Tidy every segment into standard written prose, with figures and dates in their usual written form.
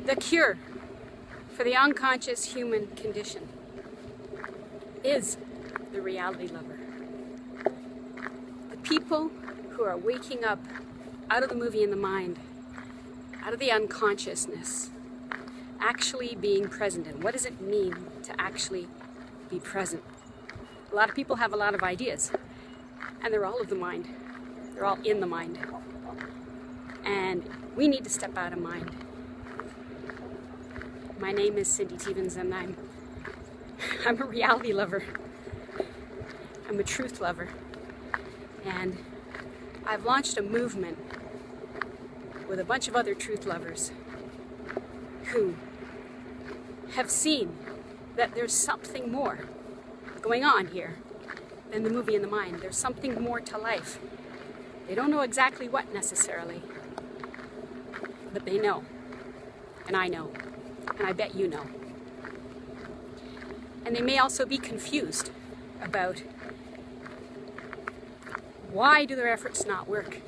The cure for the unconscious human condition is the reality lover. The people who are waking up out of the movie in the mind, out of the unconsciousness, actually being present. And what does it mean to actually be present? A lot of people have a lot of ideas, and they're all of the mind. They're all in the mind. And we need to step out of mind. My name is Cindy Teevens, and I'm a reality lover. I'm a truth lover. And I've launched a movement with a bunch of other truth lovers who have seen that there's something more going on here than the movie in the mind. There's something more to life. They don't know exactly what necessarily, but they know. And I know. And I bet you know. And they may also be confused about why do their efforts not work?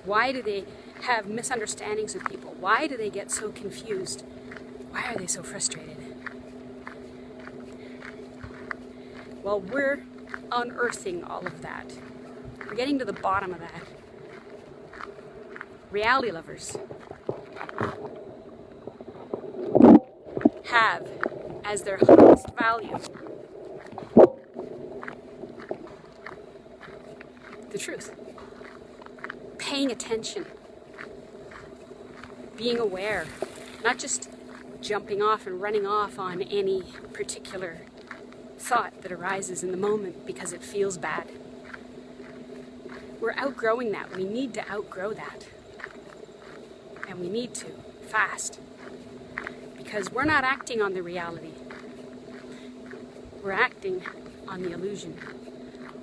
Why do they have misunderstandings with people? Why do they get so confused? Why are they so frustrated? Well, we're unearthing all of that. We're getting to the bottom of that. Reality lovers have as their highest value the truth. Paying attention. Being aware. Not just jumping off and running off on any particular thought that arises in the moment because it feels bad. We're outgrowing that. We need to outgrow that. And we need to, fast. Because we're not acting on the reality. We're acting on the illusion,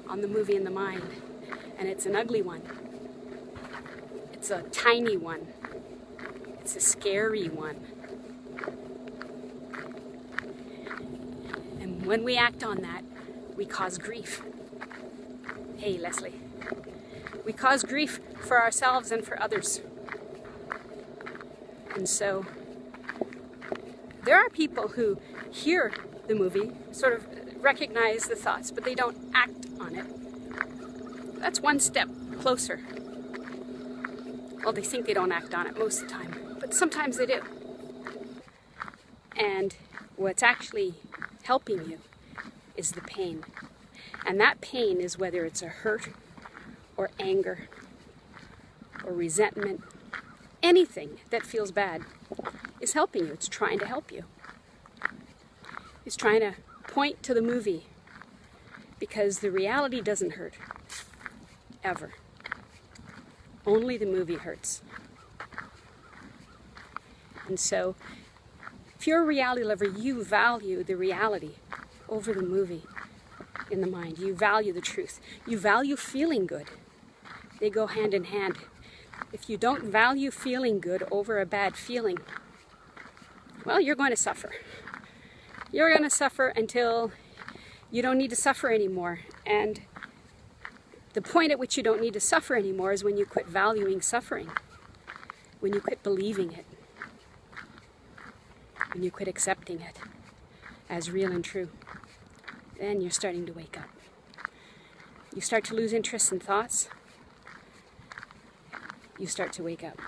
on the movie in the mind. And it's an ugly one. It's a tiny one. It's a scary one. And when we act on that, we cause grief. Hey, Leslie. We cause grief for ourselves and for others. And so, there are people who hear the movie, sort of recognize the thoughts, but they don't act on it. That's one step closer. Well, they think they don't act on it most of the time, but sometimes they do. And what's actually helping you is the pain. And that pain is whether it's a hurt or anger or resentment, anything that feels bad is helping you. It's trying to help you. It's trying to point to the movie because the reality doesn't hurt. Ever. Only the movie hurts. And so, if you're a reality lover, you value the reality over the movie in the mind. You value the truth. You value feeling good. They go hand in hand. If you don't value feeling good over a bad feeling, well, you're going to suffer. You're going to suffer until you don't need to suffer anymore. And the point at which you don't need to suffer anymore is when you quit valuing suffering, when you quit believing it, when you quit accepting it as real and true. Then you're starting to wake up. You start to lose interest in thoughts. You start to wake up.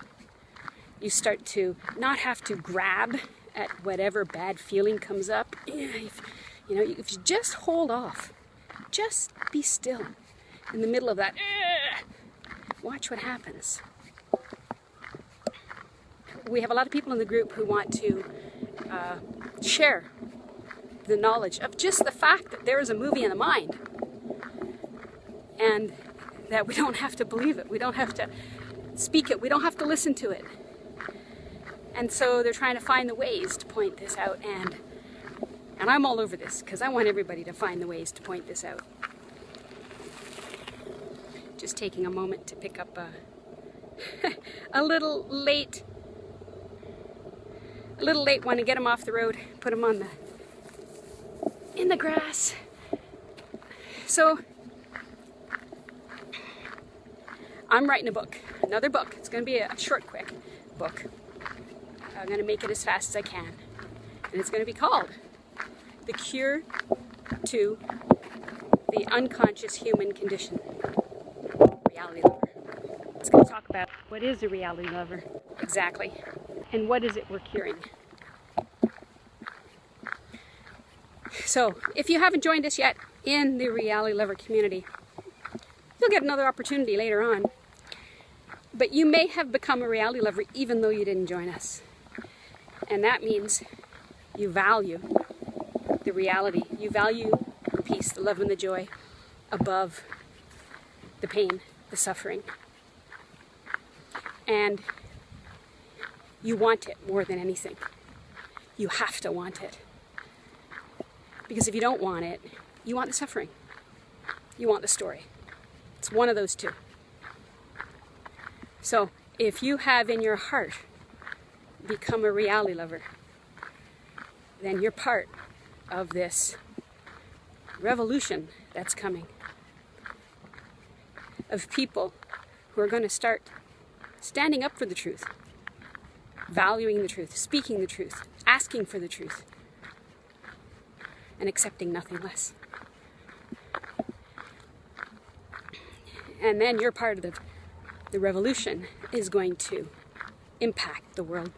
You start to not have to grab at whatever bad feeling comes up. If you just hold off, just be still. In the middle of that, watch what happens. We have a lot of people in the group who want to share the knowledge of just the fact that there is a movie in the mind and that we don't have to believe it, we don't have to speak it, we don't have to listen to it. And so they're trying to find the ways to point this out, and I'm all over this because I want everybody to find the ways to point this out. Just taking a moment to pick up a little late one and get him off the road, put him in the grass. So I'm writing a book, another book. It's going to be a short, quick book. I'm going to make it as fast as I can. And it's going to be called The Cure to the Unconscious Human Condition. Reality lover. It's going to talk about what is a reality lover exactly, and what is it we're curing. So, if you haven't joined us yet in the reality lover community, you'll get another opportunity later on. But you may have become a reality lover even though you didn't join us. And that means you value the reality. You value the peace, the love, and the joy above the pain, the suffering. And you want it more than anything. You have to want it. Because if you don't want it, you want the suffering. You want the story. It's one of those two. So, if you have in your heart become a reality lover, then you're part of this revolution that's coming. Of people who are going to start standing up for the truth, valuing the truth, speaking the truth, asking for the truth, and accepting nothing less. And then your part of the revolution is going to impact the world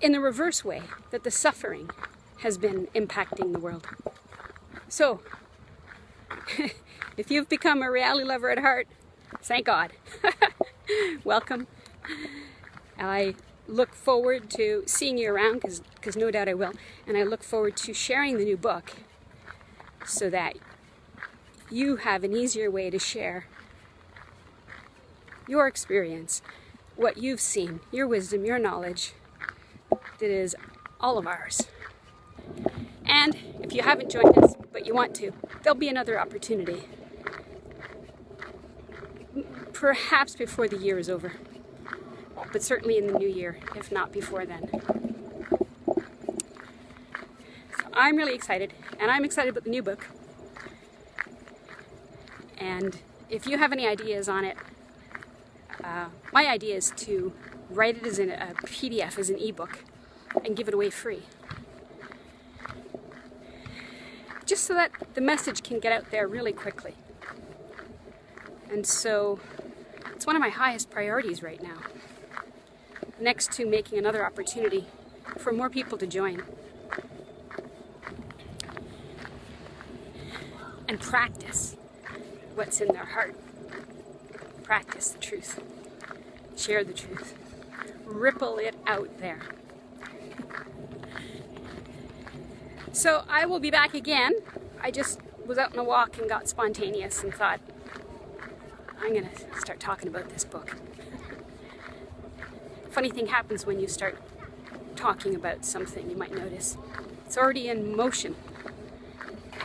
in the reverse way that the suffering has been impacting the world. So, if you've become a reality lover at heart, thank God. Welcome. I look forward to seeing you around, because no doubt I will. And I look forward to sharing the new book so that you have an easier way to share your experience, what you've seen, your wisdom, your knowledge, that is all of ours. And if you haven't joined us, but you want to, there'll be another opportunity. Perhaps before the year is over, but certainly in the new year, if not before then. So I'm really excited, and I'm excited about the new book. And if you have any ideas on it, my idea is to write it as a PDF, as an ebook, and give it away free. Just so that the message can get out there really quickly. And so it's one of my highest priorities right now, next to making another opportunity for more people to join and practice what's in their heart. Practice the truth. Share the truth. Ripple it out there. So I will be back again. I just was out on a walk and got spontaneous and thought, I'm going to start talking about this book. Funny thing happens when you start talking about something, you might notice. It's already in motion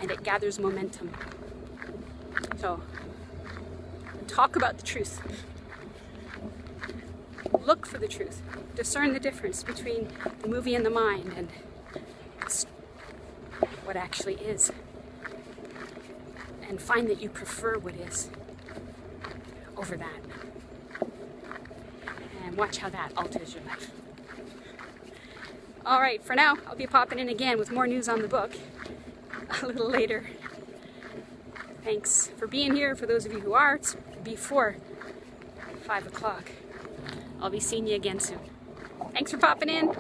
and it gathers momentum. So, talk about the truth. Look for the truth. Discern the difference between the movie and the mind and what actually is. And find that you prefer what is over that. And watch how that alters your life. Alright, for now, I'll be popping in again with more news on the book a little later. Thanks for being here. For those of you who are, it's before 5 o'clock. I'll be seeing you again soon. Thanks for popping in.